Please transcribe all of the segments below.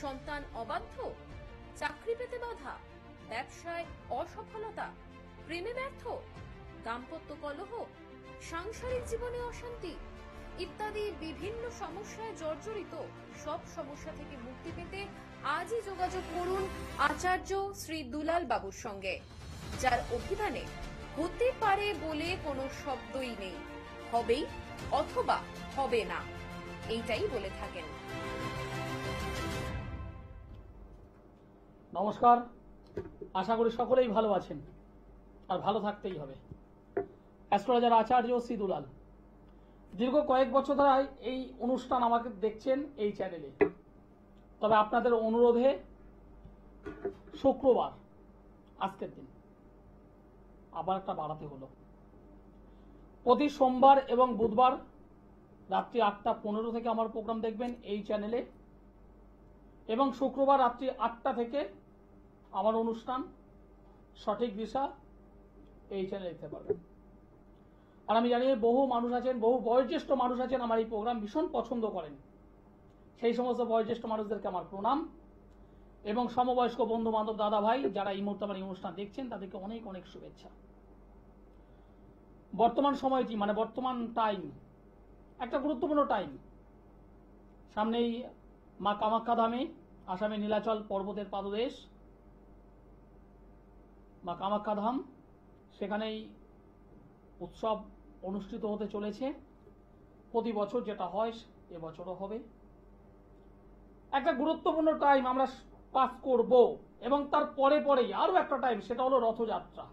সন্তান অবাধ্য, চাকরি পেতে বাধা, ব্যবসায় অসফলতা, প্রেমে ব্যর্থ, দাম্পত্য কলহ, সাংসারিক জীবনে অশান্তি ইত্যাদি বিভিন্ন সমস্যায় জর্জরিত। সব সমস্যা থেকে মুক্তি পেতে আজই যোগাযোগ করুন আচার্য শ্রী দুলাল বাবুর সঙ্গে, যার অভিধানে হতে পারে বলে কোনো শব্দই নেই, হবেই অথবা হবে না, এইটাই বলে থাকেন। নমস্কার, আশা করি সকলেই ভালো আছেন আর ভালো থাকতেই হবে। অ্যাস্ট্রোলজার আচার্য শ্রী দুলাল। দীর্ঘ কয়েক বছর ধরে এই অনুষ্ঠান আমাকে দেখছেন এই চ্যানেলে, তবে আপনাদের অনুরোধে শুক্রবার আজকের দিন আবার একটা বাড়াতে হলো। প্রতি সোমবার এবং বুধবার রাত্রি 8:15 থেকে আমার প্রোগ্রাম দেখবেন এই চ্যানেলে, এবং শুক্রবার রাত্রি 8টা থেকে আমার অনুষ্ঠান সঠিক দিশা এই চ্যানেলে দেখতে পারবেন। আর আমি জানি বহু মানুষ আছেন, বহু বয়োজ্যেষ্ঠ মানুষ আছেন আমার এই প্রোগ্রাম ভীষণ পছন্দ করেন। সেই সমস্ত বয়োজ্যেষ্ঠ মানুষদেরকে আমার প্রণাম, এবং সমবয়স্ক বন্ধু বান্ধব দাদা ভাই যারা এই মুহূর্তে আমার এই অনুষ্ঠান দেখছেন তাদেরকে অনেক অনেক শুভেচ্ছা। বর্তমান সময়টি মানে বর্তমান টাইম একটা গুরুত্বপূর্ণ টাইম। সামনেই মা কামাখ্যা ধামে, আসামে নীলাচল পর্বতের পাদদেশ মা কামাখ্যা ধাম, সেখানেই উৎসব অনুষ্ঠিত হতে চলেছে। প্রতি বছর যেটা হয় এবছরও হবে। একটা গুরুত্বপূর্ণ টাইম আমরা পাস করব, এবং তার পরে পরেই আরো একটা টাইম, সেটা হলো রথযাত্রা।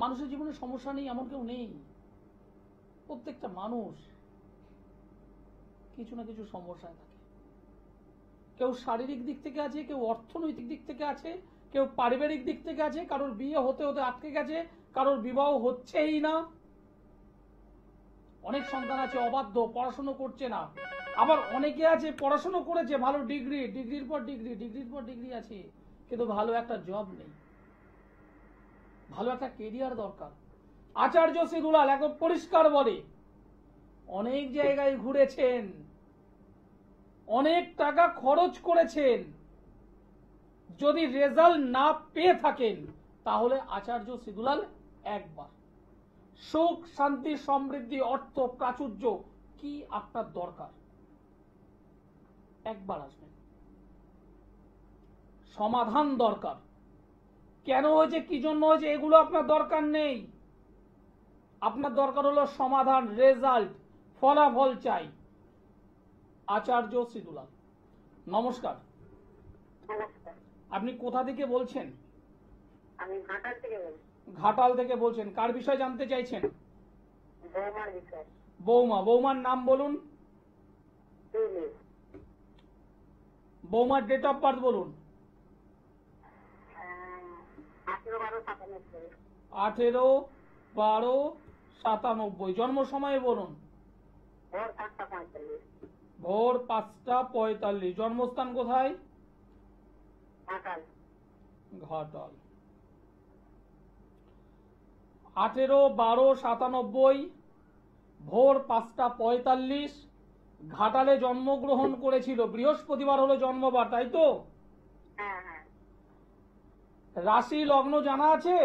মানুষের জীবনে সমস্যা নেই এমন কেউ নেই। প্রত্যেকটা মানুষ কিছু না কিছু সমস্যায় থাকে। কেউ শারীরিক দিক থেকে আছে, কেউ অর্থনৈতিক দিক থেকে আছে, কেউ পারিবারিক দিক থেকে আছে, কারোর বিয়ে হতে হতে আটকে গেছে, কারোর বিবাহ হচ্ছেই না। অনেক সন্তান আছে অবাধ্য, পড়াশোনা করছে না। আবার অনেকে আছে পড়াশোনা করেছে, ভালো ডিগ্রি, ডিগ্রির পর ডিগ্রি, ডিগ্রির পর ডিগ্রি আছে, কিন্তু ভালো একটা জব নেই, ভালো একটা কেরিয়ার দরকার। আচার্য শ্রী দুলাল একদম পরিষ্কার বলে, অনেক জায়গায় ঘুরেছেন, অনেক টাকা খরচ করেছেন, যদি রেজাল্ট না পেয়ে থাকেন তাহলে আচার্য শ্রী দুলাল একবার সুখ, শান্তি, সমৃদ্ধি, অর্থ, প্রাচুর্য কি আপনার দরকার, একবার আসবেন। সমাধান দরকার, কেন হয়েছে, কি জন্য হয়েছে, এগুলো আপনার দরকার নেই। আপনার দরকার হলো সমাধান, রেজাল্ট, ফলাফল চাই। আচার্য শ্রী দুলাল। নমস্কার। আপনি কোথা থেকে বলছেন? আমি ঘাটাল থেকে বলছি। ঘাটাল থেকে বলছেন, কার বিষয় জানতে চাইছেন? বৌমার বিষয়। বৌমা। বৌমার নাম বলুন। বৌমার ডেট অফ বার্থ বলুন। 18/12/97। জন্ম সময় বলুন। ভোর 5:45। জন্মস্থান কোথায়? ঘাটাল। ঘাটাল। 18/12/97 ভোর 5:45 ঘাটালে জন্মগ্রহণ করেছিল। বৃহস্পতিবার হলো জন্মবার, তাই তো? হ্যাঁ হ্যাঁ। রাশি লগ্ন জানা আছে?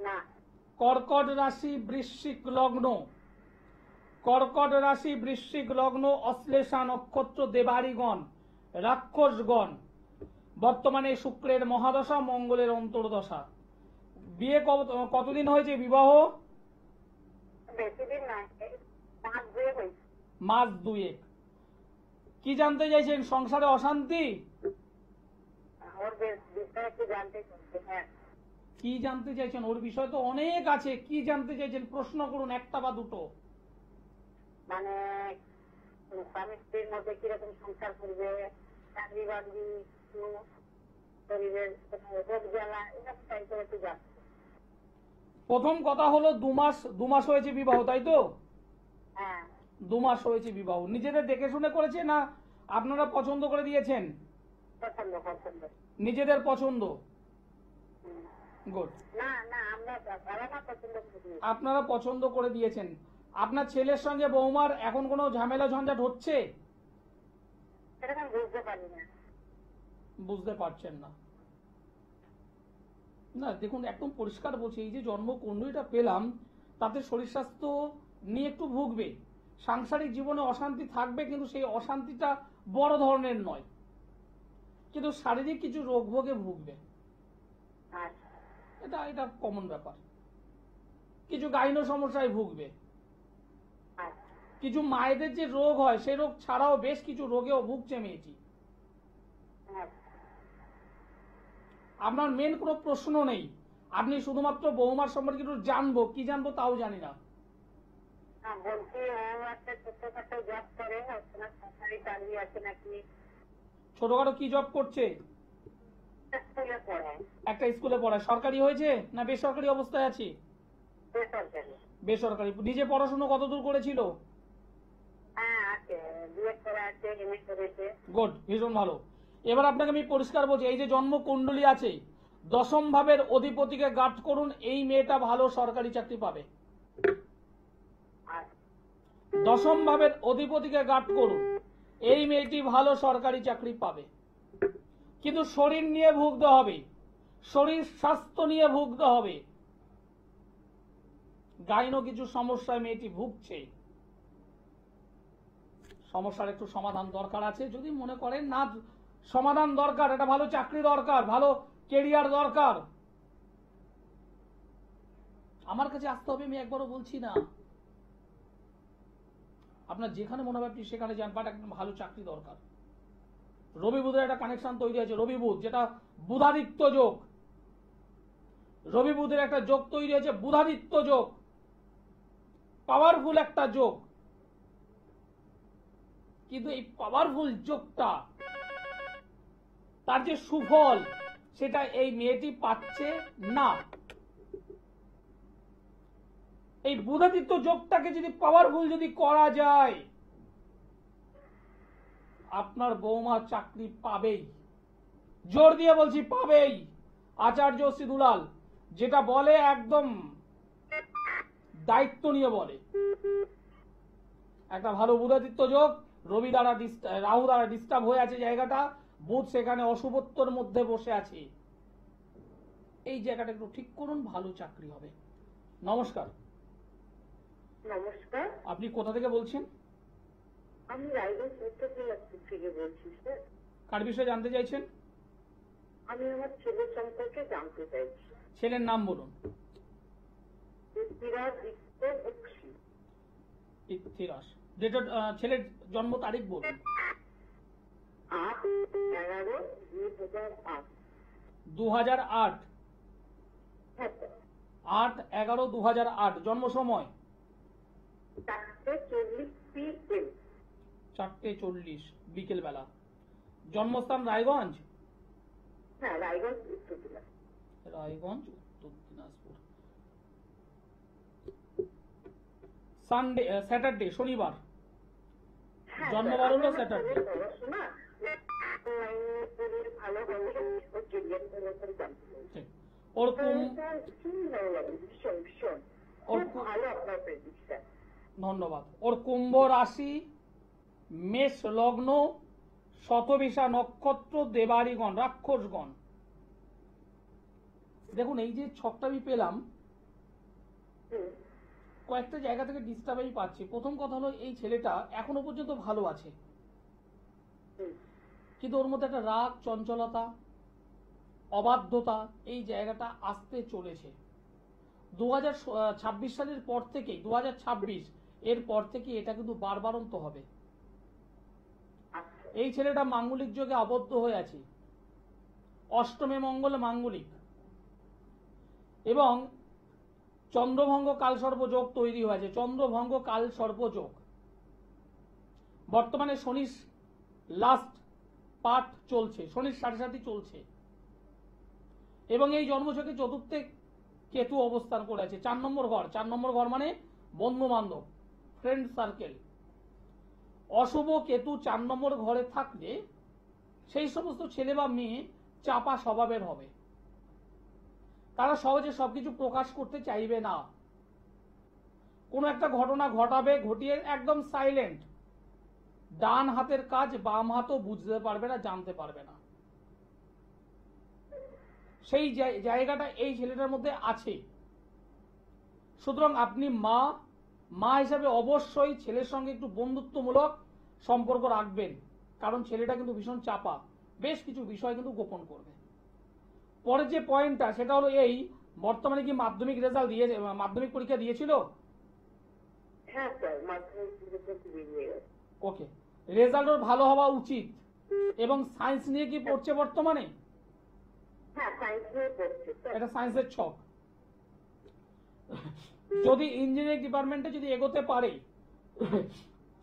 না। কর্কট রাশি, বৃশ্চিক লগ্ন। কর্কট রাশি, বৃশ্চিক লগ্ন, অশ্লেষা নক্ষত্র, দেবাড়িগণ, রাক্ষসগণ। বর্তমানে শুক্রের মহাদশা, মঙ্গলের অন্তর্দশা। বিয়ে কতদিন হয়েছে? বিবাহ বেশিদিন না, মাস 2 কি জানতে চাইছেন? সংসারে অশান্তি? কি জানতে চাইছেন? ওর বিষয় তো অনেক আছে, কি জানতে চাইছেন? প্রশ্ন করুন, একটা বা দুটো। মানে স্বামী স্ত্রীর মধ্যে কিরকম সংসার করবে, চাকরি বাকরি, শরীরের রোগ জ্বালা, এরকম টাইপের একটু জানতে। প্রথম কথা হলো 2 মাস হয়েছে বিবাহ, তাই তো? হ্যাঁ। 2 মাস হয়েছে বিবাহ। নিজেদের দেখে শুনে করেছে না আপনারা পছন্দ করে দিয়েছেন? পছন্দ। পছন্দ। নিজেদের পছন্দ। গুড। না না, আমরা পছন্দ করি। আপনারা পছন্দ করে দিয়েছেন। আপনার ছেলের সঙ্গে বৌমার এখন কোনো ঝামেলা ঝঞ্ঝাট হচ্ছে? সেরকম বুঝতে পারি না। বুঝতে পারছেন না? না দেখুন, একদম পরিষ্কার বলছি, এই যে জন্মকুণ্ডলীটা পেলাম তাতে শরীর স্বাস্থ্য নিয়ে একটু ভুগবে, সাংসারিক জীবনে অশান্তি থাকবে, কিন্তু সেই অশান্তিটা বড় ধরনের নয়, কিন্তু শারীরিক কিছু রোগ ভোগে ভুগবে। আচ্ছা এটা এটা কমন ব্যাপার। কিছু গাইনো সমস্যায় ভুগবে, আচ্ছা কিছু মায়েদের যে রোগ হয় সেই রোগ ছাড়াও বেশ কিছু রোগেও ভুগছে মেয়েটি। আচ্ছা। আপনার মেন কোনো প্রশ্ন নেই, আপনি শুধুমাত্র বৌমার সম্পর্কে একটু জানবো, কি জানবো তাও জানি না। বলছি ও একটা ছোটখাটো জব করে, আপনার সরকারি চাকরি আছে নাকি? ছোটখাটো কি জব করছে? স্কুলে পড়ায়। একটা স্কুলে পড়ায়। সরকারি হয়েছে না বেসরকারি অবস্থায় আছে? বেসরকারি। বেসরকারি। নিজে পড়াশোনা কতদূর করেছিল? হ্যাঁ আছে, বিএড করা আছে, এমএ করেছে। গুড, ভীষণ ভালো। এবার আপনাকে আমি পরিষ্কার বলছি, এই যে জন্মকুণ্ডলী আছে, দশম ভাবের অধিপতিকে গার্ড করুন, এই মেয়েটা ভালো সরকারি চাকরি পাবে। আচ্ছা দশম ভাবের অধিপতিকে গার্ড করুন, এই মেয়েটি ভালো সরকারি চাকরি পাবে, কিন্তু শরীর নিয়ে ভুগতে হবে, শরীর স্বাস্থ্য নিয়ে ভুগতে হবে। গাইনো কিছু সমস্যায় মেয়েটি ভুগছে, সমস্যার একটু সমাধান দরকার আছে। যদি মনে করেন না সমাধান দরকার, একটা ভালো চাকরি দরকার, ভালো কেরিয়ার দরকার, আমার কাছে আসতে হবে, আমি একবারও বলছি না। আপনার যেখানে মনে হবে আপনি সেখানে যান, বাট একটা ভালো চাকরি দরকার। রবি বুধের একটা কানেকশন তৈরি আছে, রবি বুধ যেটা বুধাদিত্য যোগ, রবি বুধের একটা যোগ তৈরি হয়েছে, বুধাদিত্য যোগ, পাওয়ারফুল একটা যোগ, কিন্তু এই পাওয়ারফুল যোগটা তার যে সুফল সেটা এই মেয়েটি পাচ্ছে না। এই বুধাদিত্য যোগটাকে যদি পাওয়ারফুল যদি করা যায়, আপনার বৌমা চাকরি পাবেই, জোর দিয়ে বলছি পাবেই। আচার্য সিধুলাল যেটা বলে একদম দায়িত্ব নিয়ে বলে। একটা ভালো বুধাদিত্য যোগ, রবি দ্বারা রাহু দ্বারা ডিস্টার্ব হয়ে আছে জায়গাটা, বুধ সেখানে অশুভত্বর মধ্যে বসে আছে, এই জায়গাটা একটু ঠিক করুন, ভালো চাকরি হবে। নমস্কার। নমস্কার, আপনি কোথা থেকে বলছেন? আমি রায়গঞ্জ উত্তর দিনাজপুর থেকে বলছি স্যার। কার বিষয়ে জানতে চাইছেন? আমি আমার ছেলে সম্পর্কে জানতে চাইছি। ছেলের নাম বলুন। পৃথ্বীরাজ দীপ্ত বক্সি। পৃথ্বীরাজ। ডেট, ছেলের জন্ম তারিখ বলুন। 8/11/2008। 2008। হ্যাঁ স্যার। 8/11/2008। জন্ম সময় 4:40 PM। 4:40 বিকেল বেলা। জন্মস্থান রায়গঞ্জ। হ্যাঁ রায়গঞ্জ উত্তর দিনাজপুর। রায়গঞ্জ উত্তর দিনাজপুর। সানডে, স্যাটারডে, শনিবার। হ্যাঁ, জন্মবার হলো স্যার, আমার স্যাটারডে। ছেলের পড়াশোনা অনলাইনে করে ভালো হবে, ওর কেরিয়ার ব্যাপারে জানতে চাইছি। ঠিক। ওর কুম, ভীষণ ভালো লাগে, ভীষণ ভীষণ ওর খুব ভালো আপনার প্রেডিকশন। ধন্যবাদ। ওর কুম্ভ রাশি, মেষ লগ্ন, শতবিশা নক্ষত্র, দেবাড়িগণ, রাক্ষসগণ। দেখুন এই যে ছকটা আমি পেলাম, কয়েকটা জায়গা থেকে ডিস্টার্ব আমি পাচ্ছি। প্রথম কথা হলো এই ছেলেটা এখনো পর্যন্ত ভালো আছে, কিন্তু ওর মধ্যে একটা রাগ, চঞ্চলতা, অবাধ্যতা, এই জায়গাটা আসতে চলেছে। 2026 সালের পর থেকেই, 2026 এর পর থেকে এটা কিন্তু বারবারন্ত হবে। এই ছেলেটা মাঙ্গলিক যোগে আবদ্ধ হয়ে আছে, অষ্টমে মঙ্গল মাঙ্গলিক, এবং চন্দ্রভঙ্গ কালসর্প যোগ তৈরি হয়েছে। চন্দ্রভঙ্গ কালসর্প যোগ বর্তমানে শনির লাস্ট পার্ট চলছে, শনির সাথে সাথে চলছে, এবং এই জন্মছকে চতুর্থে কেতু অবস্থান করে আছে। 4 নম্বর ঘর, 4 নম্বর ঘর মানে বন্ধু বান্ধব, ফ্রেন্ড সার্কেল। অশুভ কেতু 4 নম্বর ঘরে থাকলে সেই সমস্ত ছেলে বা মেয়ে চাপা স্বভাবের হবে, তারা সহজে সবকিছু প্রকাশ করতে চাইবে না। কোনো একটা ঘটনা ঘটাবে, ঘটিয়ে একদম সাইলেন্ট, ডান হাতের কাজ বাম হাতও বুঝতে পারবে না, জানতে পারবে না। সেই জায়গাটা এই ছেলেটার মধ্যে আছে। সুতরাং আপনি মা হিসাবে অবশ্যই ছেলের সঙ্গে একটু বন্ধুত্বমূলক সম্পর্ক রাখবেন, কারণ ছেলেটা কিন্তু ভীষণ চাপা, বেশ কিছু বিষয় কিন্তু গোপন করবে। পরে যে পয়েন্টটা সেটা হলো এই, বর্তমানে কি মাধ্যমিক রেজাল্ট দিয়ে মাধ্যমিক পরীক্ষা দিয়েছিল? হ্যাঁ স্যার, মাধ্যমিক পরীক্ষা দিয়ে গেছে। ওকে, রেজাল্ট ওর ভালো হওয়া উচিত। এবং সায়েন্স নিয়ে কি পড়ছে বর্তমানে? হ্যাঁ, সায়েন্স নিয়ে পড়ছে স্যার। এটা সায়েন্সের ছক। যদি ইঞ্জিনিয়ারিং ডিপার্টমেন্টে যদি এগোতে পারে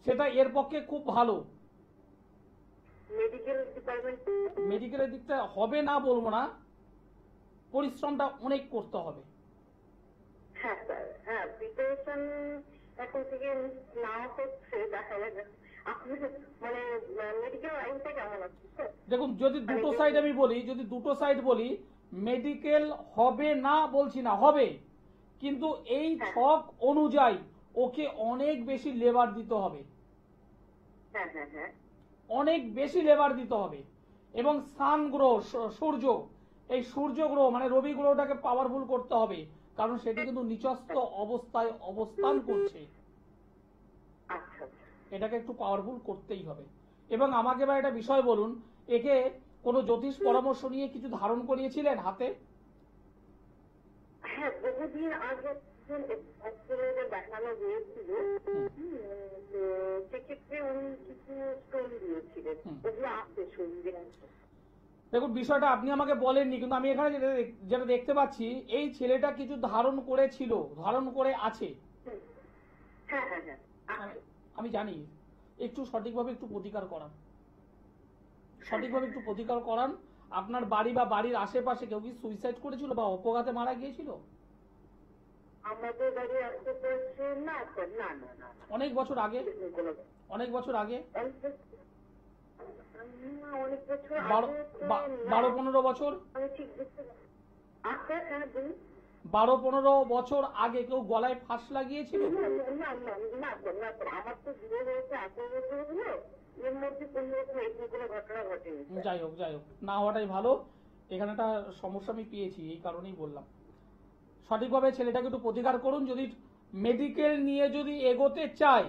সেটা এর পক্ষে খুব ভালো। মেডিকেল ডিপার্টমেন্ট, মেডিকেলের দিকটা হবে না বলবো না, পরিশ্রমটা অনেক করতে হবে। হ্যাঁ স্যার, হ্যাঁ প্রিপারেশন এখন থেকে না হচ্ছে, দেখা যাবে। আপনি মানে মেডিকেল লাইনটা কেমন আছে স্যার? দেখুন, যদি দুটো সাইড বলি, মেডিকেল হবে না বলছি না, হবে, কিন্তু এই ছক অনুযায়ী ওকে অনেক বেশি লেবার দিতে হবে, হ্যাঁ হ্যাঁ হ্যাঁ, অনেক বেশি লেবার দিতে হবে। এবং সান গ্রহ, সূর্য, এই সূর্য গ্রহ মানে রবি গ্রহটাকে পাওয়ারফুল করতে হবে, কারণ সেটি কিন্তু নিচস্থ অবস্থায় অবস্থান করছে। আচ্ছা আচ্ছা। এটাকে একটু পাওয়ারফুল করতেই হবে। এবং আমাকে এবার একটা বিষয় বলুন, একে কোনো জ্যোতিষ পরামর্শ নিয়ে কিছু ধারণ করিয়েছিলেন হাতে? হ্যাঁ, বহুদিন আগে দেখানো হয়েছিল, তো সেক্ষেত্রে উনি কিছু স্টোন দিয়েছিলেন, ওগুলো আছে শুনবে। দেখুন, বিষয়টা আপনি আমাকে বলেননি, কিন্তু আমি এখানে যেটা দেখতে পাচ্ছি, এই ছেলেটা কিছু ধারণ করেছিল, ধারণ করে আছে। হ্যাঁ হ্যাঁ হ্যাঁ, আমি জানি, একটু সঠিকভাবে একটু প্রতিকার করান, সঠিকভাবে একটু প্রতিকার করান। আপনার বাড়ি বা বাড়ির আশেপাশে কেউ কি সুইসাইড করেছিল বা অপঘাতে মারা গিয়েছিল? আমাদের বাড়ি আশেপাশে না স্যার, না না না। অনেক বছর আগে? অনেক বছর আগে? অনেক বছর 12-15 বছর? আমি ঠিক বুঝতে 12-15 বছর আগে কেউ গলায় ফাঁস লাগিয়েছিল? না না না, আমার তো বিয়ে হয়েছে 18 বছর হলো, এর মধ্যে কোনো রকম এই কোনো ঘটনা ঘটেনি। যাই হোক, না হওয়াটাই ভালো। এখানে একটা সমস্যা আমি পেয়েছি, এই কারণেই বললাম। সঠিকভাবে ছেলেটাকে একটু প্রতিকার করুন। যদি মেডিকেল নিয়ে যদি এগোতে চায়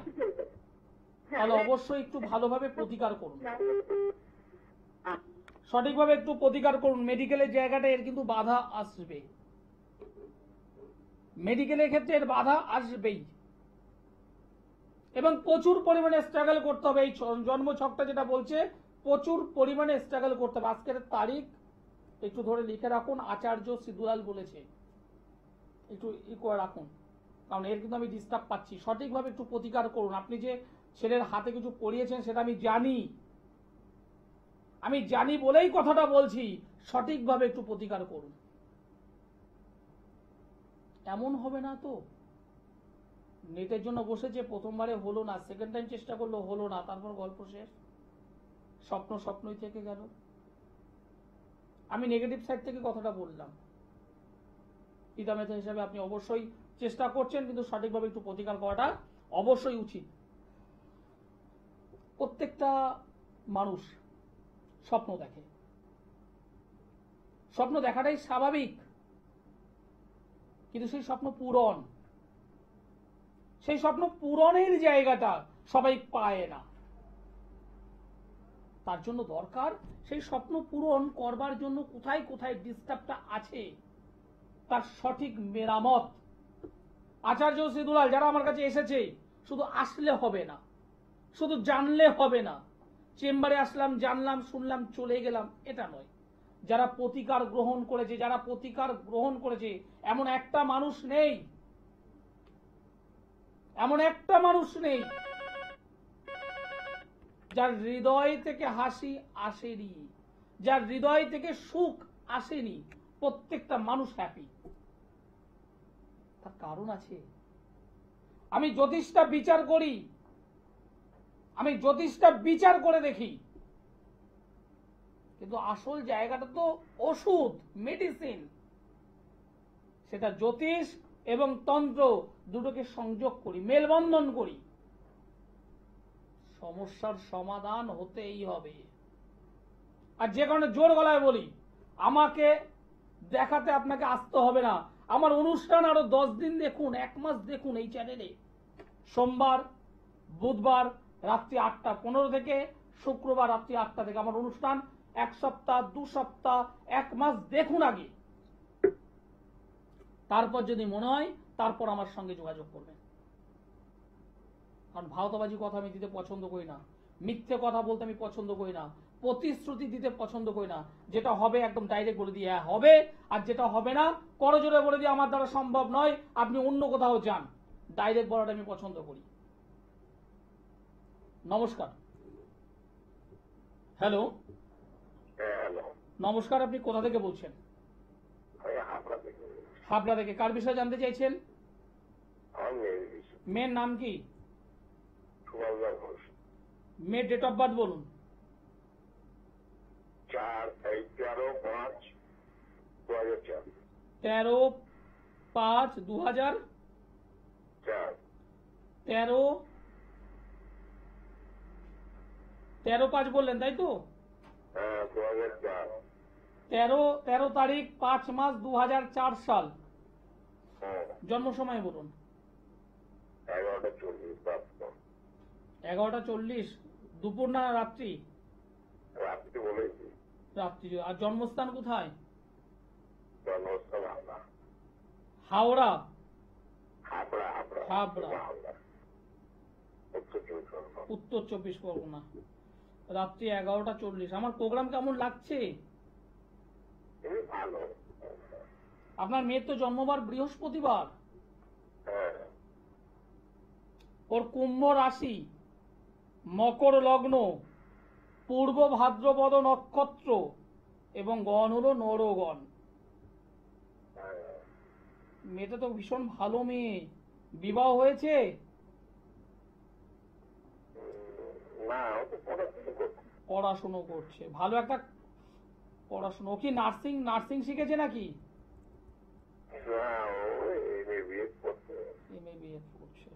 তাহলে অবশ্যই একটু ভালোভাবে প্রতিকার করুন, সঠিকভাবে একটু প্রতিকার করুন। মেডিকেলের জায়গাটা এর কিন্তু বাধা আসবে, মেডিকেলের ক্ষেত্রে এর বাধা আসবেই, এবং প্রচুর পরিমাণে স্ট্রাগল করতে হবে। এই জন্ম ছকটা যেটা বলছে, প্রচুর পরিমাণে স্ট্রাগল করতে হবে। আজকের তারিখ একটু ধরে লিখে রাখুন, আচার্য সিদ্ধুলাল বলেছে, একটু করে রাখুন, কারণ এর কিন্তু আমি ডিস্টার্ব পাচ্ছি। সঠিকভাবে একটু প্রতিকার করুন। আপনি যে ছেলের হাতে কিছু পড়িয়েছেন সেটা আমি জানি বলেই কথাটা বলছি, সঠিকভাবে একটু প্রতিকার করুন। এমন হবে না তো নেটের জন্য বসেছে, প্রথমবারে হলো না, সেকেন্ড টাইম চেষ্টা করলো হলো না, তারপর গল্প শেষ, স্বপ্নই থেকে গেল। আমি নেগেটিভ সাইড থেকে কথাটা বললাম। পিতামাতা হিসাবে আপনি অবশ্যই চেষ্টা করছেন, কিন্তু সঠিকভাবে একটু প্রতিকার করাটা অবশ্যই উচিত। প্রত্যেকটা মানুষ স্বপ্ন দেখে, স্বপ্ন দেখাটাই স্বাভাবিক, কিন্তু সেই স্বপ্ন পূরণের জায়গাটা সবাই পায় না। তার জন্য দরকার সেই স্বপ্ন পূরণ করবার জন্য কোথায় কোথায় ডিস্টার্বটা আছে তার সঠিক মেরামত। আচার্য সিদ্ধুলাল যারা আমার কাছে এসেছে, শুধু আসলে হবে না, শুধু জানলে হবে না, চেম্বারে আসলাম, জানলাম, শুনলাম, চলে গেলাম, এটা নয়। যারা প্রতিকার গ্রহণ করেছে, এমন একটা মানুষ নেই, যার হৃদয় থেকে হাসি আসেনি, যার হৃদয় থেকে সুখ আসেনি। প্রত্যেকটা মানুষ হ্যাপি, তার কারণ আছে। আমি জ্যোতিষটা বিচার করে দেখি, কিন্তু আসল জায়গাটা তো ওষুধ, মেডিসিন। সেটা জ্যোতিষ এবং তন্ত্র দুটোকে সংযোগ করি, মেলবন্ধন করি, সমস্যার সমাধান হতেই হবে। আর যে কারণে জোর গলায় বলি, আমাকে দেখাতে আপনাকে আসতে হবে না। আমার অনুষ্ঠান আরো 10 দিন দেখুন, 1 মাস দেখুন এই চ্যানেলে। সোমবার, বুধবার রাত্রি 8:15 থেকে শুক্রবার রাত্রি 8টা থেকে আমার অনুষ্ঠান। 1 সপ্তাহ, 2 সপ্তাহ, 1 মাস দেখুন আগে। তারপর যদি মনে হয় তারপর আমার সঙ্গে যোগাযোগ করবেন। কারণ ভাওতাবাজি কথা আমি দিতে পছন্দ করি না, মিথ্যে কথা বলতে আমি পছন্দ করি না, প্রতিশ্রুতি দিতে পছন্দ করি না। যেটা হবে একদম ডাইরেক্ট বলে দিয়ে হ্যাঁ হবে, আর যেটা হবে না করজোরে বলে দিয়ে আমার দ্বারা সম্ভব নয়, আপনি অন্য কোথাও যান, ডাইরেক্ট বলাটা আমি পছন্দ করি। নমস্কার। হ্যালো, নমস্কার, আপনি কোথা থেকে বলছেন? হাবড়া থেকে। কার বিষয়ে জানতে চাইছেন? মেয়ের নাম কি? মেয়ের ডেট অফ বার্থ বলুন। 13/5/2004। 13/5 বললেন তাই তো? 13 তারিখ 5 মাস 2004 সাল। জন্ম সময় বলুন। 11:40। দুপুর না রাত্রি? রাত্রি। আর জন্মস্থান কোথায়? হাওড়া। হাবড়া, উত্তর 24 পরগনা। রাত্রি 11:40। আমার প্রোগ্রাম কেমন লাগছে? আপনার মেয়ের তো জন্মবার বৃহস্পতিবার। ওর কুম্ভ রাশি, মকর লগ্ন, পূর্ব ভাদ্রপদ নক্ষত্র এবং গণ হলো নরগণ। মেয়েটা তো ভীষণ ভালো মেয়ে। বিবাহ হয়েছে? পড়াশুনো করছে, ভালো একটা পড়াশুনো। ও কি নার্সিং শিখেছে নাকি? MA করছে।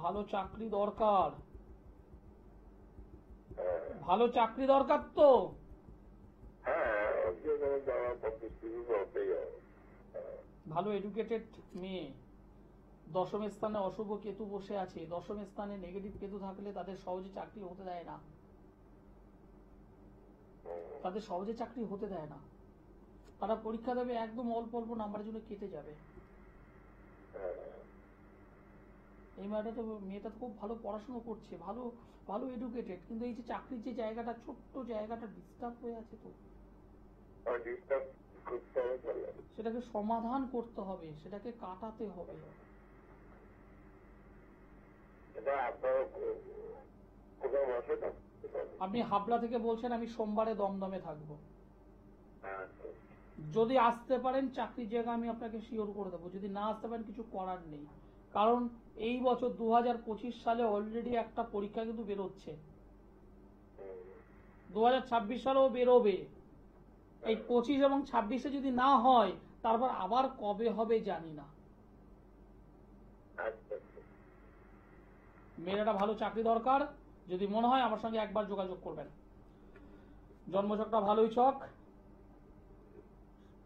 ভালো চাকরি দরকার, ভালো চাকরি দরকার তো। ভালো এডুকেটেড মেয়ে। দশম স্থানে অশুভ কেতু বসে আছে। দশম স্থানে নেগেটিভ কেতু থাকলে তাদের সহজে চাকরি হতে দেয় না। তাদের সহজে চাকরি হতে দেয় না। তারা পরীক্ষা দেবে, একদম অল্প অল্প নাম্বারের জন্য কেটে যাবে। এই মেয়েটা তো খুব ভালো পড়াশোনা করছে, ভালো ভালো এডুকেটেড, কিন্তু এই যে চাকরির যে জায়গাটা, ছোট্ট জায়গাটা ডিস্টার্ব হয়ে আছে, তো সেটাকে সমাধান করতে হবে, সেটাকে কাটাতে হবে। আপনি হাবড়া থেকে বলছেন, আমি সোমবারে দমদমে থাকবো। যদি আসতে পারেন চাকরির জায়গা আমি আপনাকে শিওর করে দেবো, যদি না আসতে পারেন কিছু করার নেই। কারণ এই বছর 2025 সালে অলরেডি একটা পরীক্ষা কিন্তু বেরোচ্ছে, 2026 সালেও বেরোবে। এই 25 এবং 26-এ যদি না হয় তারপর আবার কবে হবে জানি না। মেয়েটা ভালো চাকরি দরকার, যদি মনে হয় আমার সঙ্গে একবার যোগাযোগ করবেন। জন্মছকটা ভালোই ছক,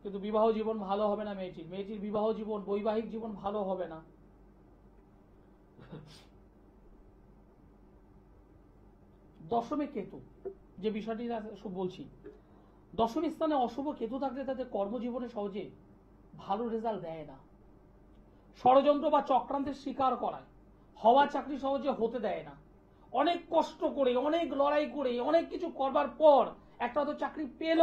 কিন্তু বিবাহ জীবন ভালো হবে না মেয়েটির বিবাহ জীবন, বৈবাহিক জীবন ভালো হবে না। দশমে কেতু, যে বিষয়টি বলছি, দশম স্থানে অশুভ কেতু থাকলে তাদের কর্মজীবনে সহজে ভালো রেজাল্ট দেয় না। ষড়যন্ত্র বা চক্রান্তের শিকার করায়, হওয়া চাকরি সহজে হতে দেয় না। অনেক কষ্ট করে, অনেক লড়াই করে, অনেক কিছু করবার পর একটা তো চাকরি পেল,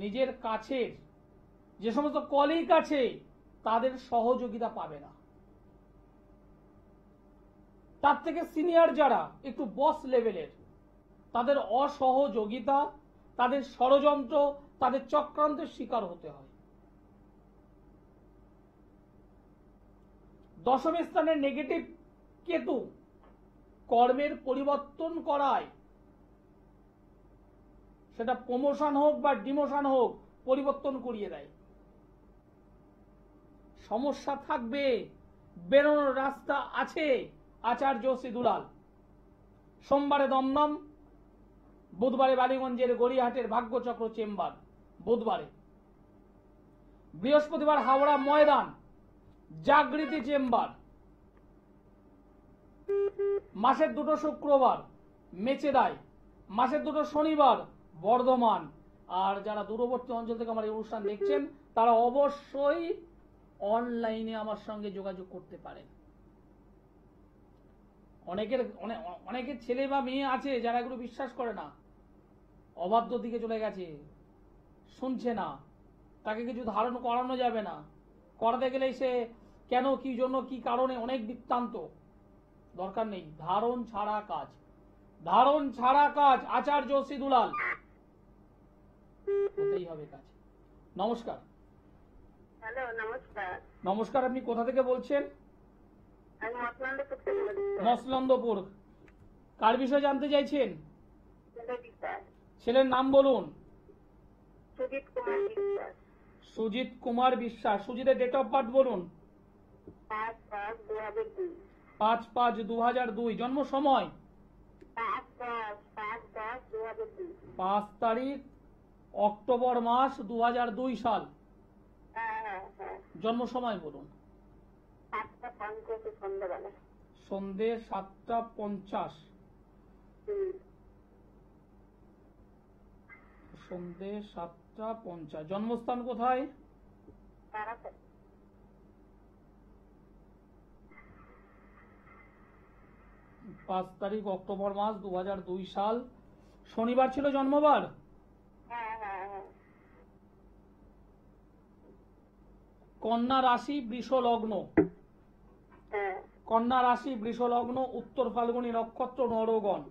নিজের কাছের যে সমস্ত কলিগ আছে তাদের সহযোগিতা পাবে না। তার থেকে সিনিয়র যারা একটু বস লেভেলের, তাদের অসহযোগিতা, তাদের ষড়যন্ত্র, তাদের চক্রান্তের শিকার হতে হয়। দশম স্থানের নেগেটিভ কেতু কর্মের পরিবর্তন করায়, সেটা প্রমোশন হোক বা ডিমোশন হোক, পরিবর্তন করিয়ে দেয়। সমস্যা থাকবে, বেরোনোর রাস্তা আছে আচার্য শ্রী দুলাল। সোমবারে দমদম, বুধবারে বালিগঞ্জের গড়িয়াহাটের ভাগ্যচক্র চেম্বার, বুধবারে। বৃহস্পতিবার হাওড়া ময়দান জাগৃতি চেম্বার। মাসের 2 শুক্রবার মেচেদায়, মাসের 2 শনিবার বর্ধমান। আর যারা দূরবর্তী অঞ্চল থেকে আমার এই অনুষ্ঠান দেখছেন তারা অবশ্যই অনলাইনে আমার সঙ্গে যোগাযোগ করতে পারেন। অনেকের ছেলে বা মেয়ে আছে যারা এগুলো বিশ্বাস করে না, অবাধ্য দিকে চলে গেছে, শুনছে না, তাকে কিছু ধারণ করানো যাবে না, করাতে গেলে সে কেন, কি জন্য, কি কারণে, অনেক বৃত্তান্ত। দরকার নেই, ধারণ ছাড়া কাজ, ধারণ ছাড়া কাজ। আচার্য শ্রী দুলাল, হতেই হবে কাজ। নমস্কার। হ্যালো, নমস্কার। নমস্কার, আপনি কোথা থেকে বলছেন? আমি মতলন্দপুর থেকে বলছি। মসলন্দপুর। কার বিষয়ে জানতে চাইছেন? বিশ্বাস। ছেলের নাম বলুন। Sujit Kumar Biswas. Sujit Kumar Biswas. সুজিতের date of birth বলুন। 5/5/2002। 5/5/2002। জন্ম সময়? 5/10/2002। 5 তারিখ অক্টোবর মাস 2002 সাল। হ্যাঁ। জন্ম সময় বলুন। 7:50 সন্ধ্যাবেলা। সন্ধে 7:50। সন্ধে 7:50। জন্মস্থান কোথায়? তারাপীঠ। 5 তারিখ অক্টোবর মাস 2002 সাল। শনিবার ছিল জন্মবার? হ্যাঁ। কন্যা রাশি, বৃষ লগ্ন। হ্যাঁ। কন্যা রাশি, বৃষ লগ্ন, উত্তর ফাল্গুনী নক্ষত্র, নরগণ।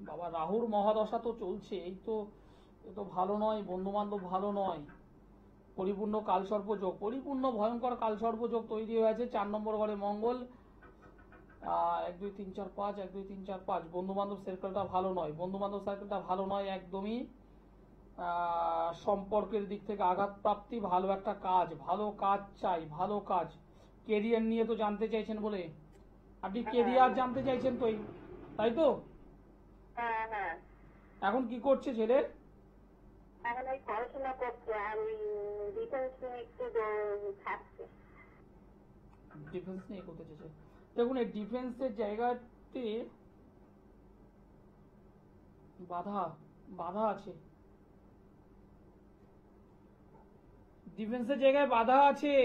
বাবা, রাহুর মহাদশা তো চলছে, এই তো এ তো ভালো নয়, বন্ধু বান্ধব ভালো নয়। পরিপূর্ণ কালসর্পযোগ, পরিপূর্ণ ভয়ঙ্কর কালসর্পযোগ তৈরি হয়েছে। 4 নম্বর ঘরে মঙ্গল। 1 2 3 4 5, 1 2 3 4 5। বন্ধু বান্ধব সার্কেলটা ভালো নয়, বন্ধু বান্ধব সার্কেলটা ভালো নয় একদমই। সম্পর্কের দিক থেকে আঘাত প্রাপ্তি। ভালো একটা কাজ, ভালো কাজ চাই, ভালো কাজ। কেরিয়ার নিয়ে তো জানতে চাইছেন বলে, আপনি কেরিয়ার জানতে চাইছেন তো, তাই তো? হ্যাঁ। এখন কি করছে ছেলে? এখন এই পড়াশোনা করছে আর ওই ডিফেন্স নিয়ে একটু থাকছে। ডিফেন্স নিয়ে করতে চাইছে। দেখুন, এই ডিফেন্সের জায়গাতে বাধা আছে। ডিফেন্সের জায়গায় বাধা আছে।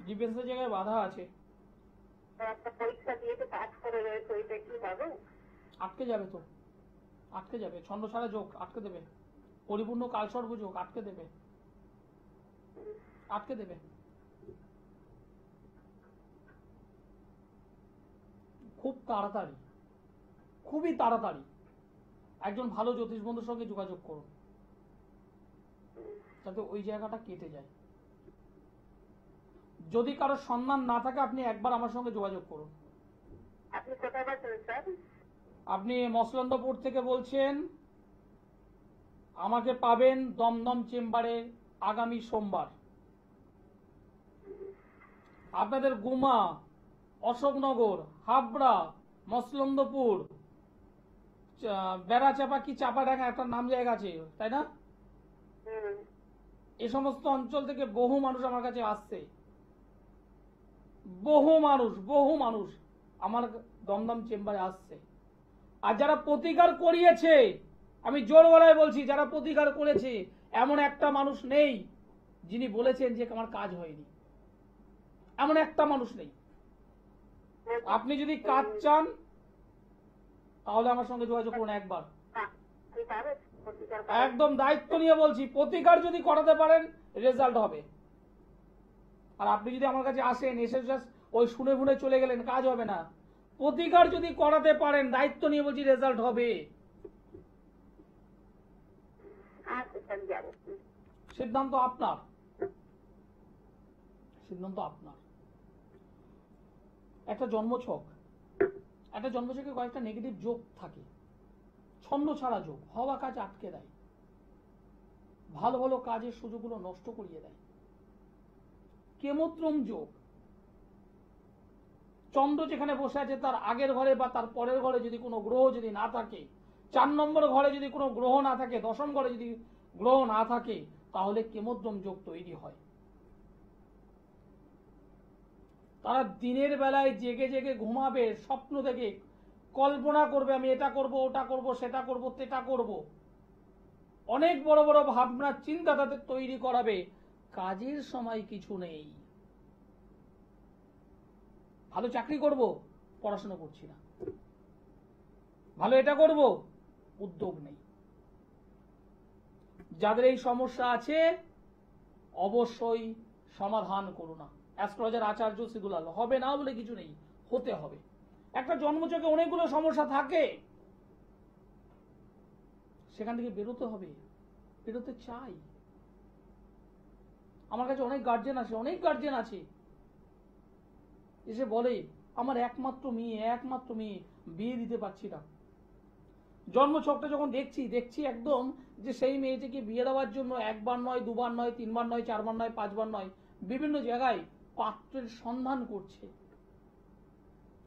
ডিফেন্সের জায়গায় বাধা আছে। একটা পরীক্ষা দিয়ে তো পাস করে রয়েছে, ওইটা কি হবে? আটকে যাবে তো, আটকে যাবে। ছন্দ ছাড়া যোগ আটকে দেবে, পরিপূর্ণ কালসর্প যোগ আটকে দেবে, আটকে দেবে। খুব তাড়াতাড়ি, খুবই তাড়াতাড়ি একজন ভালো জ্যোতিষ বন্ধুর সঙ্গে যোগাযোগ করুন, যাতে ওই জায়গাটা কেটে যায়। যদি কারো সন্ধান না থাকে আপনি একবার আমার সঙ্গে যোগাযোগ করুন। আপনি কোথায় পাচ্ছেন স্যার? আপনি মসলন্দপুর থেকে বলছেন, আমাকে পাবেন দমদম চেম্বারে আগামী সোমবার। আপনাদের গুমা, অশোকনগর, হাবড়া, মসলন্দপুর, বেড়াচাপা কি চাপাডাঙ্গা একটা নাম জায়গা আছে, তাই না? এই সমস্ত অঞ্চল থেকে বহু মানুষ আমার কাছে আসছে, বহু মানুষ আমার দমদম চেম্বারে আসছে। আর যারা প্রতিকার করিয়েছে, আমি জোর গলায় বলছি, যারা প্রতিকার করেছে এমন একটা মানুষ নেই যিনি বলেছেন যে আমার কাজ হয়নি, এমন একটা মানুষ নেই। আপনি যদি কাজ চান তাহলে আমার সঙ্গে যোগাযোগ করুন একবার। একদম দায়িত্ব নিয়ে বলছি, প্রতিকার যদি করাতে পারেন রেজাল্ট হবে। আর আপনি যদি আমার কাছে আসেন, এসে ওই শুনে শুনে চলে গেলেন, কাজ হবে না। প্রতিকার যদি করাতে পারেন, দায়িত্ব নিয়ে বলছি, রেজাল্ট হবে। সিদ্ধান্ত আপনার, সিদ্ধান্ত আপনার। একটা জন্মছকে কয়েকটা নেগেটিভ যোগ থাকে, ছন্ন ছাড়া যোগ, হওয়া কাজ আটকে দেয়, ভালো ভালো কাজের সুযোগগুলো নষ্ট করিয়ে দেয়। কেমোদ্রম যোগ। চন্দ্র যেখানে বসে আছে তার আগের ঘরে বা তার পরের ঘরে যদি কোনো গ্রহ যদি না থাকে, 4 নম্বর ঘরে যদি কোনো গ্রহ না থাকে, দশম ঘরে যদি গ্রহ না থাকে, তাহলে কেমোদ্রম যোগ তৈরি হয়। তারা দিনের বেলায় জেগে জেগে ঘুমাবে, স্বপ্ন থেকে কল্পনা করবে আমি এটা করব, ওটা করব, সেটা করব, তেটা করব। অনেক বড় বড় ভাবনা চিন্তা তাদের তৈরি করাবে, কাজের সময় কিছু নেই। ভালো চাকরি করব, পড়াশোনা করছি না। ভালো এটা করব, উদ্যোগ নেই। যাদের এই সমস্যা আছে অবশ্যই সমাধান করো না। অ্যাস্ট্রোলজার আচার্য সিদুলাল হবে না বলে কিছু নেই, হতে হবে। একটা জন্মচকে অনেকগুলো সমস্যা থাকে, সেখান থেকে বেরোতে হবে, বেরোতে চাই। আমার কাছে অনেক গার্জেন আছে এসে বলে আমার একমাত্র মেয়ে বিয়ে দিতে পারছি না। জন্মছকটা যখন দেখছি একদম যে সেই মেয়েটিকে বিয়ে দেওয়ার জন্য 1 বার নয়, 2 বার নয়, 3 বার নয়, 4 বার নয়, 5 বার নয়, বিভিন্ন জায়গায় পাত্রের সন্ধান করছে।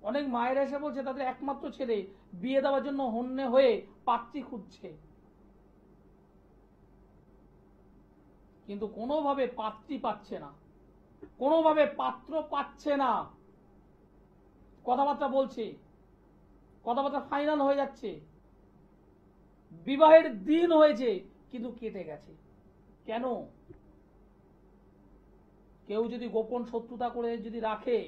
অনেক মায়েরা এসে বলছে তাদের একমাত্র ছেলে বিয়ে দেওয়ার জন্য হন্যে হয়ে পাত্রী খুঁজছে, কিন্তু কোনোভাবে পাত্রী পাচ্ছে না, কোনোভাবে পাত্র পাচ্ছে না। কথাবার্তা বলছে, কথাবার্তা ফাইনাল হয়ে যাচ্ছে, বিবাহের দিন হয়েছে কিন্তু কেটে গেছে। কেন? কেউ যদি গোপন শত্রুতা করে যদি রাখে,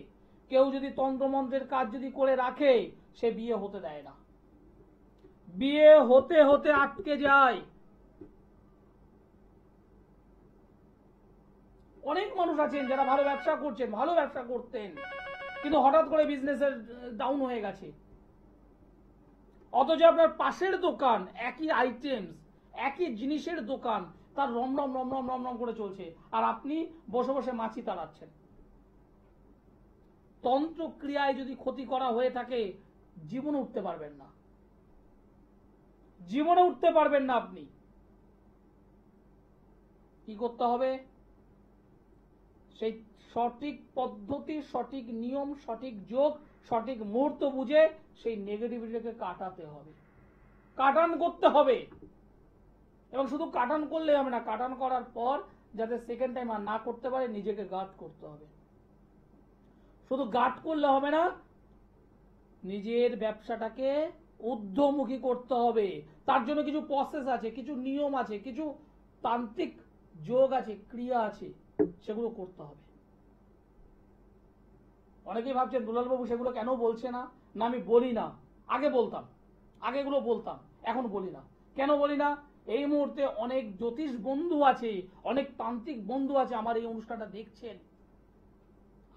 কেউ যদি তন্ত্রমন্ত্রের কাজ যদি করে রাখে, সে বিয়ে হতে দেয় না, বিয়ে হতে হতে আটকে যায়। অনেক মানুষ আছেন যারা ভালো ব্যবসা করছেন, ভালো ব্যবসা করতেন, কিন্তু হঠাৎ করে বিজনেসের ডাউন হয়ে গেছে। অথচ আপনার পাশের দোকান, একই আইটেমস, একই জিনিসের দোকান, তার রমরম রমরম রমরম করে চলছে, আর আপনি বসে বসে মাছি তাড়াচ্ছেন। তন্ত্র ক্রিয়ায় যদি ক্ষতি করা হয়ে থাকে, জীবনে উঠতে পারবেন না, জীবনে উঠতে পারবেন না। আপনি কি করতে হবে? সেই সঠিক পদ্ধতি, সঠিক নিয়ম, সঠিক যোগ, সঠিক মুহূর্ত বুঝে সেই নেগেটিভিটিকে কাটাতে হবে, কাটান করতে হবে। এবং শুধু কাটান করলে হবে না, কাটান করার পর যাতে সেকেন্ড টাইম আর না করতে পারে, নিজেকে গার্ড করতে হবে। শুধু গার্ড করলে হবে না, নিজের ব্যবসাটাকে ঊর্ধ্বমুখী করতে হবে। তার জন্য কিছু প্রসেস আছে, কিছু নিয়ম আছে, কিছু তান্ত্রিক যোগ আছে, ক্রিয়া আছে, সেগুলো করতে হবে। অনেকেই ভাবছেন দুলালবাবু সেগুলো কেন বলছে না? না, আমি বলি না, আগে বলতাম, আগে এগুলো বলতাম, এখন বলি না। কেন বলি না? এই মুহূর্তে অনেক জ্যোতিষ বন্ধু আছে, অনেক তান্ত্রিক বন্ধু আছে আমার এই অনুষ্ঠানটা দেখছেন।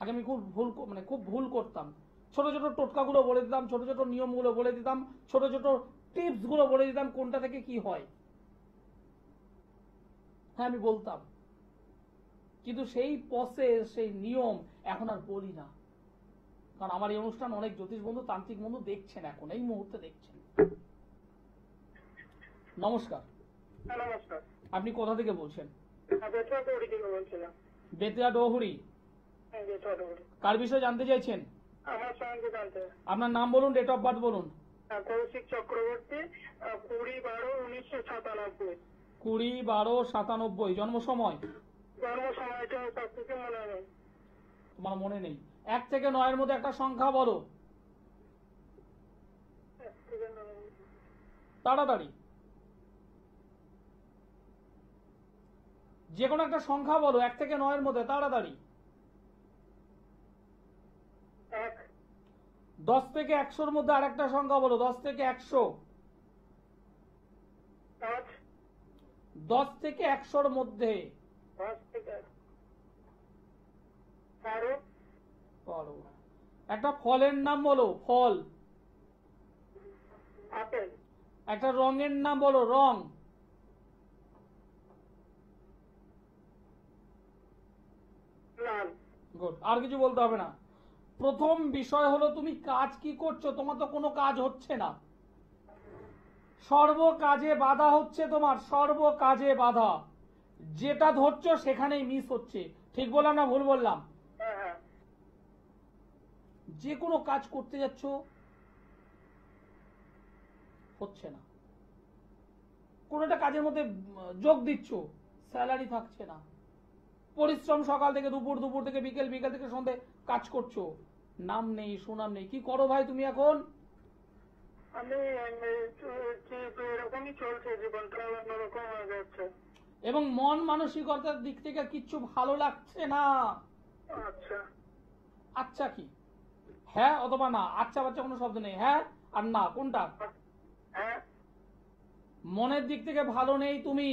আগে আমি খুব ভুল করতাম। ছোট ছোট টোটকাগুলো বলে দিতাম, ছোট ছোট নিয়মগুলো বলে দিতাম, ছোট ছোট টিপস গুলো বলে দিতাম, কোনটা থেকে কি হয়। হ্যাঁ, আমি বলতাম, কিন্তু সেই প্রসেস, সেই নিয়ম এখন আর বলি না। কারণ আমার এই অনুষ্ঠান অনেক জ্যোতিষ বন্ধু, তান্ত্রিক বন্ধু দেখছেন, এখন এই মুহূর্তে দেখছেন। নমস্কার। নমস্কার। আপনি কোথা থেকে বলছেন? বেতুয়া ডৌহুরি। কার বিষয়ে জানতে চাইছেন? আমার সঙ্গে জানতে। আপনার নাম বলুন, ডেট অফ বার্থ বলুন। কৌশিক চক্রবর্তী, 20/12/1997। 20/12/97। জন্ম সময়? জন্ম সময়টা সবকিছু মনে নেই। তোমার মনে নেই? 1 থেকে 9 এর মধ্যে একটা সংখ্যা বলো, তাড়াতাড়ি। যে কোনো একটা সংখ্যা বলো 1 থেকে 9 এর মধ্যে, তাড়াতাড়ি। 10 থেকে 100-র মধ্যে আরেকটা সংখ্যা বলো, 10 থেকে 100। 10 থেকে 100-র মধ্যে। 12। একটা ফলের নাম বলো, ফল। আপেল। একটা রঙের নাম বলো, রং। লাল। গুড, আর কিছু বলতে হবে না। প্রথম বিষয় হলো তুমি কাজ কি করছো? তোমার তো কোনো কাজ হচ্ছে না, সর্ব কাজে বাধা হচ্ছে তোমার, সর্ব কাজে বাধা। যেটা ধরছো সেখানেই মিস হচ্ছে, ঠিক বললাম না ভুল বললাম? হ্যাঁ হ্যাঁ যে কোনো কাজ করতে যাচ্ছ, হচ্ছে না। কোন একটা কাজের মধ্যে যোগ দিচ্ছ, স্যালারি থাকছে না। পরিশ্রম সকাল থেকে দুপুর, দুপুর থেকে বিকেল, বিকেল থেকে সন্ধ্যে কাজ করছো, নাম নেই সুনাম নেই। কি করো ভাই তুমি এখন? আমি এরকমই চলছে, জীবনটা অন্যরকম হয়ে যাচ্ছে। এবং মন মানসিকতার দিক থেকে কিচ্ছু ভালো লাগছে না। আচ্ছা আচ্ছা কি? হ্যাঁ অথবা না। আচ্ছা বাচ্চা কোনো শব্দ নেই। হ্যাঁ আর না, কোনটা? হ্যাঁ মনের দিক থেকে ভালো নেই তুমি,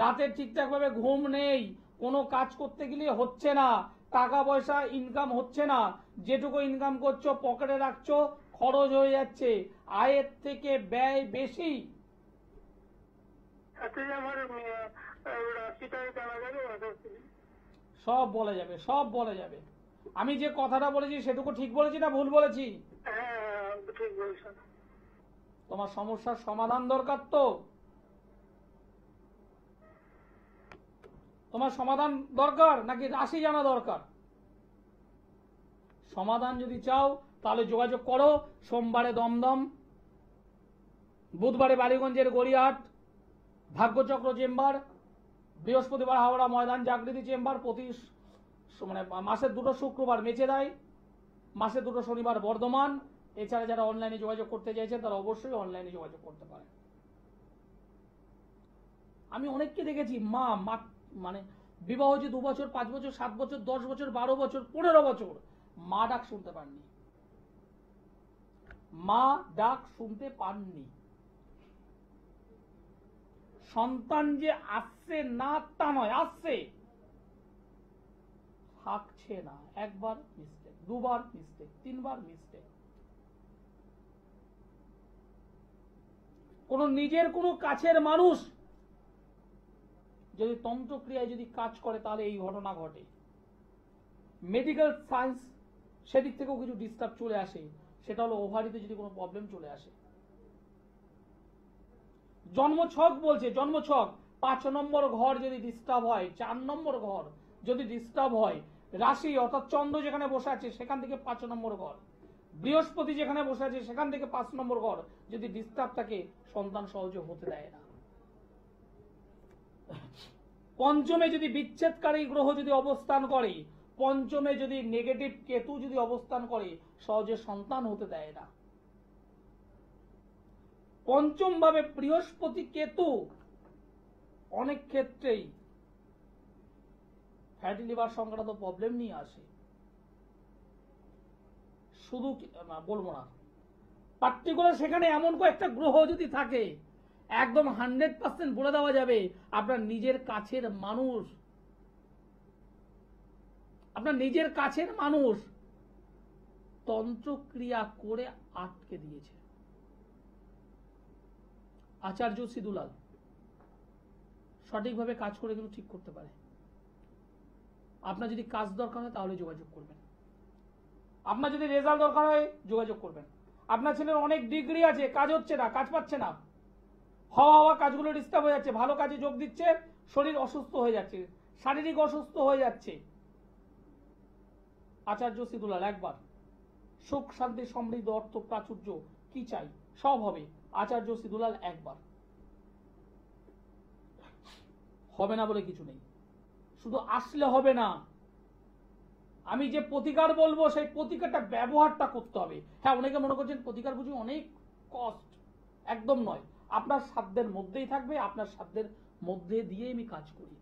রাতে ঠিকঠাক ভাবে ঘুম নেই, কোনো কাজ করতে গেলে হচ্ছে না, টাকা পয়সা ইনকাম হচ্ছে না, যেটুকু ইনকাম করছো পকেটে রাখছো, খরচ হয়ে যাচ্ছে, আয়ের থেকে ব্যয় বেশি। আমার রাশিটাই জানা যাবে? সব বলা যাবে, সব বলা যাবে। আমি যে কথাটা বলেছি সেটুকু ঠিক বলেছি না ভুল বলেছি? হ্যাঁ ঠিক বলছেন। তোমার সমস্যার সমাধান দরকার তো? তোমার সমাধান দরকার নাকি রাশি জানা দরকার? সমাধান যদি চাও তাহলে যোগাযোগ করো। সোমবারে দমদম, বুধবারে বালিগঞ্জের গড়িয়াহাট ভাগ্যচক্র চেম্বার, বৃহস্পতিবার হাওড়া ময়দান জাগৃতি চেম্বার, প্রতি মানে মাসের 2টো শুক্রবার মেচেদাই, মাসে 2টো শনিবার বর্ধমান। এছাড়া যারা অনলাইনে যোগাযোগ করতে চাইছেন তারা অবশ্যই অনলাইনে যোগাযোগ করতে পারেন। আমি অনেককে দেখেছি মা মানে বিবাহ হচ্ছে 2 বছর, 5 বছর, 7 বছর, 10 বছর, 12 বছর, 15 বছর মা ডাক শুনতে পাননি। মা ডাক শুনতে পাননি। সন্তান যে আসছে না তা নয়, আসছে, থাকছে না। একবার মিস্টেক, দুবার মিস্টেক, 3বার মিস্টেক। কোন নিজের কোন কাছের মানুষ যদি তন্ত্রক্রিয়ায় যদি কাজ করে তাহলে এই ঘটনা ঘটে। মেডিকেল সায়েন্স সেদিক থেকেও কিছু ডিস্টার্ব চলে আসে, সেটা হলো ওভারিতে যদি কোনো প্রবলেম চলে আসে। জন্মছক বলছে, জন্মছক 5 নম্বর ঘর যদি ডিস্টার্ব হয়, 4 নম্বর ঘর যদি ডিস্টার্ব হয়, রাশি অর্থাৎ চন্দ্র যেখানে বসে আছে সেখান থেকে 5 নম্বর ঘর, বৃহস্পতি যেখানে বসে আছে সেখান থেকে 5 নম্বর ঘর যদি ডিস্টার্ব থাকে, সন্তান সহজে হতে দেয় না। পঞ্চমে যদি বিচ্ছেদকারী গ্রহ যদি অবস্থান করে, পঞ্চমে যদি নেগেটিভ কেতু যদি অবস্থান করে, সহজে সন্তান হতে দেয় না। পঞ্চম ভাবে বৃহস্পতি কেতু অনেক ক্ষেত্রেই ফ্যাটি লিভার সংক্রান্ত প্রবলেম নিয়ে আসে। শুধু বলবো না, পার্টিকুলার সেখানে এমন কয়েকটা গ্রহ যদি থাকে, একদম 100% বলে দেওয়া যাবে আপনার নিজের কাছের মানুষ, আপনার নিজের কাছের মানুষ তন্ত্রক্রিয়া করে আটকে দিয়েছে। আচার্য সিদুলাল সঠিকভাবে কাজ করে কিন্তু ঠিক করতে পারে। আপনার যদি কাজ দরকার হয় তাহলে যোগাযোগ করবেন। আপনার যদি রেজাল্ট দরকার হয় যোগাযোগ করবেন। আপনার ছেলের অনেক ডিগ্রি আছে, কাজ হচ্ছে না, কাজ পাচ্ছে না, হওয়া কাজগুলো ডিস্টার্ব হয়ে যাচ্ছে, ভালো কাজে যোগ দিচ্ছে, শরীর অসুস্থ হয়ে যাচ্ছে, শারীরিক অসুস্থ হয়ে যাচ্ছে। আচার্য সিদুলাল একবার। সুখ শান্তি সমৃদ্ধ অর্থ প্রাচুর্য কি চাই সব হবে। আচার্য সিদুলাল একবার। হবে না বলে কিছু নেই, শুধু আসলে হবে না। আমি যে প্রতিকার বলবো সেই প্রতিকারটা ব্যবহারটা করতে হবে। হ্যাঁ, অনেকে মনে করছেন প্রতিকার বুঝি অনেক কষ্ট, একদম নয়। আপনার সাধ্যের মধ্যেই থাকবে, আপনার সাধ্যের মধ্যে দিয়ে আমি কাজ করি।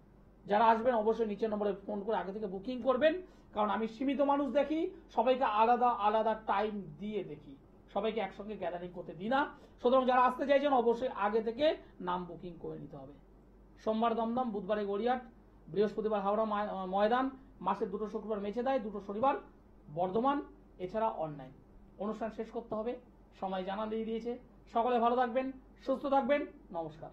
যারা আসবেন অবশ্যই নিচের নম্বরে ফোন করে আগে থেকে বুকিং করবেন, কারণ আমি সীমিত মানুষ দেখি, সবাইকে আলাদা আলাদা টাইম দিয়ে দেখি, সবাইকে একসঙ্গে গ্যাদারিং করতে দিই না। সুতরাং যারা আসতে চাইছেন অবশ্যই আগে থেকে নাম বুকিং করে নিতে হবে। সোমবার দমদম, বুধবারে গড়িয়াহাট, বৃহস্পতিবার হাওড়া ময়দান, মাসের 2টো শুক্রবার মেচেদাই, 2টো শনিবার বর্ধমান। এছাড়া অনলাইন। অনুষ্ঠান শেষ করতে হবে, সময় জানা দিয়ে দিয়েছে। সকলে ভালো থাকবেন, সুস্থ থাকবেন, নমস্কার।